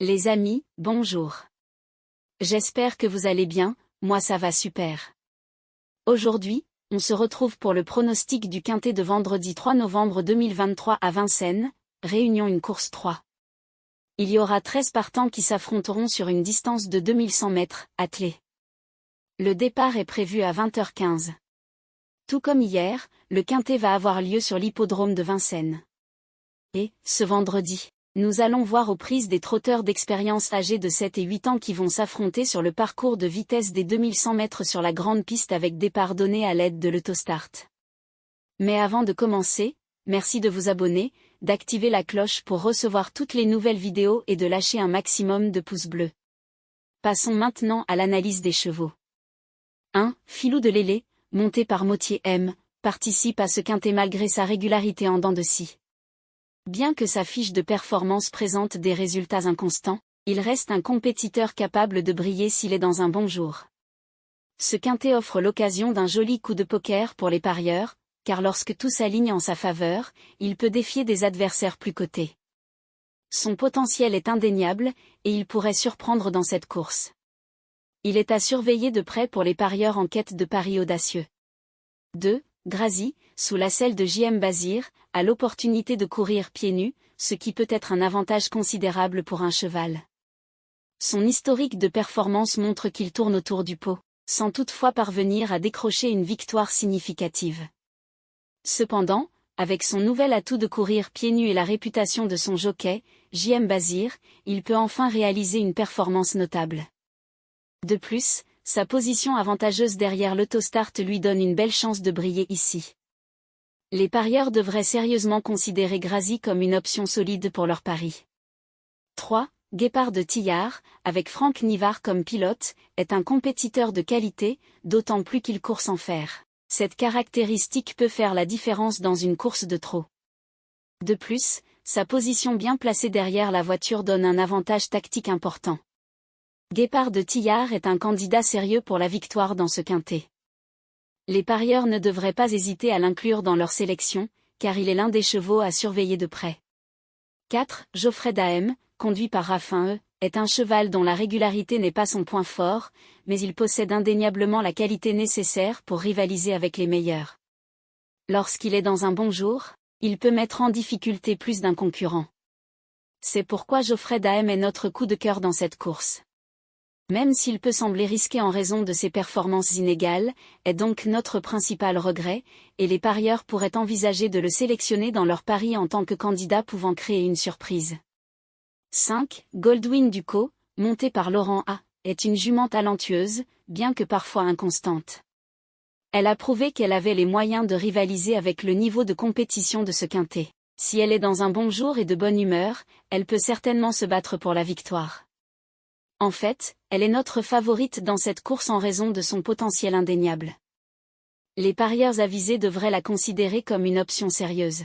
Les amis, bonjour. J'espère que vous allez bien, moi ça va super. Aujourd'hui, on se retrouve pour le pronostic du quintet de vendredi 3 novembre 2023 à Vincennes, Réunion une course 3. Il y aura 13 partants qui s'affronteront sur une distance de 2100 mètres, attelés. Le départ est prévu à 20h15. Tout comme hier, le quintet va avoir lieu sur l'hippodrome de Vincennes. Et, ce vendredi, nous allons voir aux prises des trotteurs d'expérience âgés de 7 et 8 ans qui vont s'affronter sur le parcours de vitesse des 2100 mètres sur la grande piste avec départ donné à l'aide de l'autostart. Mais avant de commencer, merci de vous abonner, d'activer la cloche pour recevoir toutes les nouvelles vidéos et de lâcher un maximum de pouces bleus. Passons maintenant à l'analyse des chevaux. 1. Filou de Lélé, monté par Motier M, participe à ce quintet malgré sa régularité en dents de scie. Bien que sa fiche de performance présente des résultats inconstants, il reste un compétiteur capable de briller s'il est dans un bon jour. Ce quintet offre l'occasion d'un joli coup de poker pour les parieurs, car lorsque tout s'aligne en sa faveur, il peut défier des adversaires plus cotés. Son potentiel est indéniable, et il pourrait surprendre dans cette course. Il est à surveiller de près pour les parieurs en quête de paris audacieux. 2. Grazi, sous la selle de J.M. Bazir, a l'opportunité de courir pieds nus, ce qui peut être un avantage considérable pour un cheval. Son historique de performance montre qu'il tourne autour du pot, sans toutefois parvenir à décrocher une victoire significative. Cependant, avec son nouvel atout de courir pieds nus et la réputation de son jockey, J.M. Bazir, il peut enfin réaliser une performance notable. De plus, sa position avantageuse derrière l'autostart lui donne une belle chance de briller ici. Les parieurs devraient sérieusement considérer Grazi comme une option solide pour leur pari. 3. Guépard de Tillard, avec Franck Nivard comme pilote, est un compétiteur de qualité, d'autant plus qu'il court sans fer. Cette caractéristique peut faire la différence dans une course de trot. De plus, sa position bien placée derrière la voiture donne un avantage tactique important. Guépard de Tillard est un candidat sérieux pour la victoire dans ce quintet. Les parieurs ne devraient pas hésiter à l'inclure dans leur sélection, car il est l'un des chevaux à surveiller de près. 4. Geoffrey Dahem, conduit par Raffin E, est un cheval dont la régularité n'est pas son point fort, mais il possède indéniablement la qualité nécessaire pour rivaliser avec les meilleurs. Lorsqu'il est dans un bon jour, il peut mettre en difficulté plus d'un concurrent. C'est pourquoi Geoffrey Dahem est notre coup de cœur dans cette course. Même s'il peut sembler risqué en raison de ses performances inégales, est donc notre principal regret, et les parieurs pourraient envisager de le sélectionner dans leur pari en tant que candidat pouvant créer une surprise. 5. Goldwyn Ducos, montée par Laurent A, est une jument talentueuse, bien que parfois inconstante. Elle a prouvé qu'elle avait les moyens de rivaliser avec le niveau de compétition de ce quintet. Si elle est dans un bon jour et de bonne humeur, elle peut certainement se battre pour la victoire. En fait, elle est notre favorite dans cette course en raison de son potentiel indéniable. Les parieurs avisés devraient la considérer comme une option sérieuse.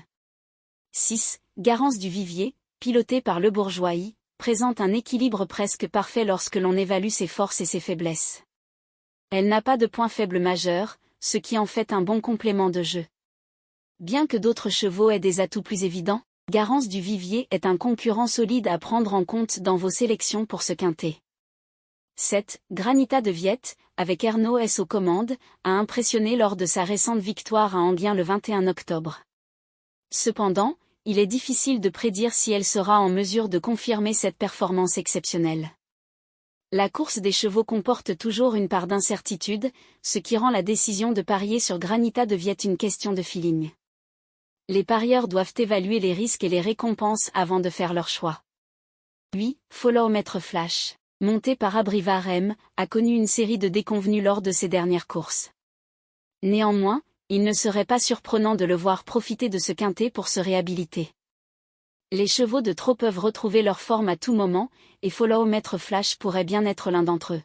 6. Garance du Vivier, pilotée par Le Bourgeois, présente un équilibre presque parfait lorsque l'on évalue ses forces et ses faiblesses. Elle n'a pas de point faible majeur, ce qui en fait un bon complément de jeu. Bien que d'autres chevaux aient des atouts plus évidents, Garance du Vivier est un concurrent solide à prendre en compte dans vos sélections pour ce quintet. 7. Granita de Viette, avec Ernaud S aux commandes, a impressionné lors de sa récente victoire à Enghien le 21 octobre. Cependant, il est difficile de prédire si elle sera en mesure de confirmer cette performance exceptionnelle. La course des chevaux comporte toujours une part d'incertitude, ce qui rend la décision de parier sur Granita de Viette une question de feeling. Les parieurs doivent évaluer les risques et les récompenses avant de faire leur choix. 8. Follow Maître Flash, monté par Abrivard M, a connu une série de déconvenues lors de ses dernières courses. Néanmoins, il ne serait pas surprenant de le voir profiter de ce quintet pour se réhabiliter. Les chevaux de trot peuvent retrouver leur forme à tout moment, et Follow Maître Flash pourrait bien être l'un d'entre eux.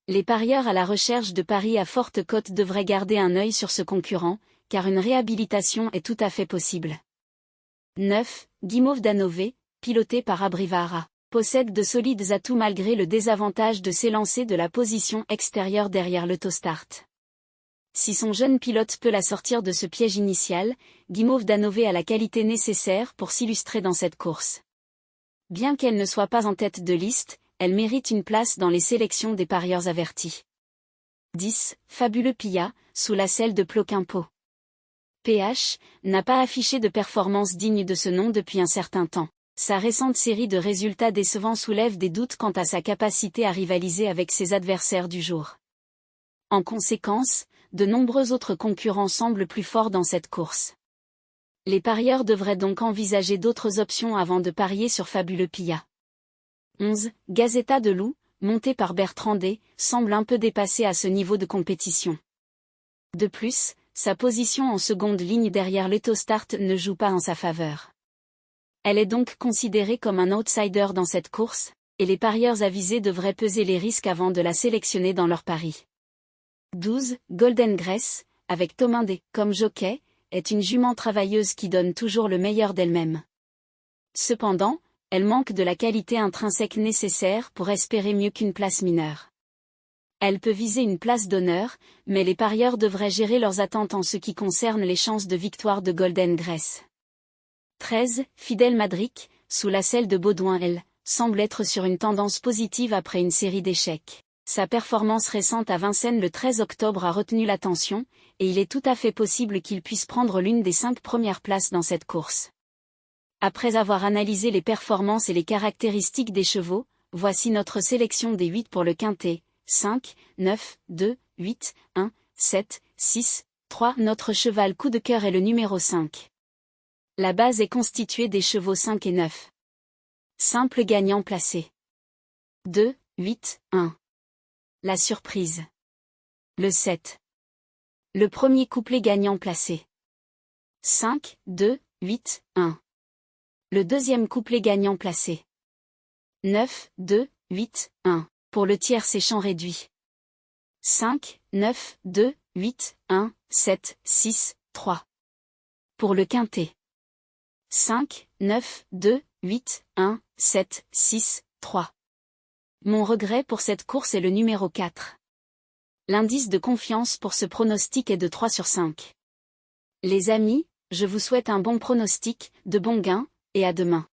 Les parieurs à la recherche de paris à forte cote devraient garder un œil sur ce concurrent, car une réhabilitation est tout à fait possible. 9. Guimauve d'Anové, piloté par Abrivard A, possède de solides atouts malgré le désavantage de s'élancer de la position extérieure derrière l'autostart. Si son jeune pilote peut la sortir de ce piège initial, Guimauve d'Anové a la qualité nécessaire pour s'illustrer dans cette course. Bien qu'elle ne soit pas en tête de liste, elle mérite une place dans les sélections des parieurs avertis. 10. Fabuleux Pia, sous la selle de Ploquimpo. PH n'a pas affiché de performance digne de ce nom depuis un certain temps. Sa récente série de résultats décevants soulève des doutes quant à sa capacité à rivaliser avec ses adversaires du jour. En conséquence, de nombreux autres concurrents semblent plus forts dans cette course. Les parieurs devraient donc envisager d'autres options avant de parier sur Fabuleux Pia. 11. Gazeta de Loup, monté par Bertrand D, semble un peu dépassé à ce niveau de compétition. De plus, sa position en seconde ligne derrière l'Eutostart ne joue pas en sa faveur. Elle est donc considérée comme un outsider dans cette course, et les parieurs avisés devraient peser les risques avant de la sélectionner dans leur pari. 12. Golden Grace, avec Thomas D comme jockey, est une jument travailleuse qui donne toujours le meilleur d'elle-même. Cependant, elle manque de la qualité intrinsèque nécessaire pour espérer mieux qu'une place mineure. Elle peut viser une place d'honneur, mais les parieurs devraient gérer leurs attentes en ce qui concerne les chances de victoire de Golden Grace. 13. Fidèle Madric, sous la selle de Baudouin elle, semble être sur une tendance positive après une série d'échecs. Sa performance récente à Vincennes le 13 octobre a retenu l'attention, et il est tout à fait possible qu'il puisse prendre l'une des 5 premières places dans cette course. Après avoir analysé les performances et les caractéristiques des chevaux, voici notre sélection des 8 pour le quintet. 5, 9, 2, 8, 1, 7, 6, 3. Notre cheval coup de cœur est le numéro 5. La base est constituée des chevaux 5 et 9. Simple gagnant placé. 2, 8, 1. La surprise. Le 7. Le premier couplet gagnant placé. 5, 2, 8, 1. Le deuxième couplet gagnant placé. 9, 2, 8, 1. Pour le tiercé champ réduit. 5, 9, 2, 8, 1, 7, 6, 3. Pour le quintet. 5, 9, 2, 8, 1, 7, 6, 3. Mon regret pour cette course est le numéro 4. L'indice de confiance pour ce pronostic est de 3 sur 5. Les amis, je vous souhaite un bon pronostic, de bons gains, et à demain.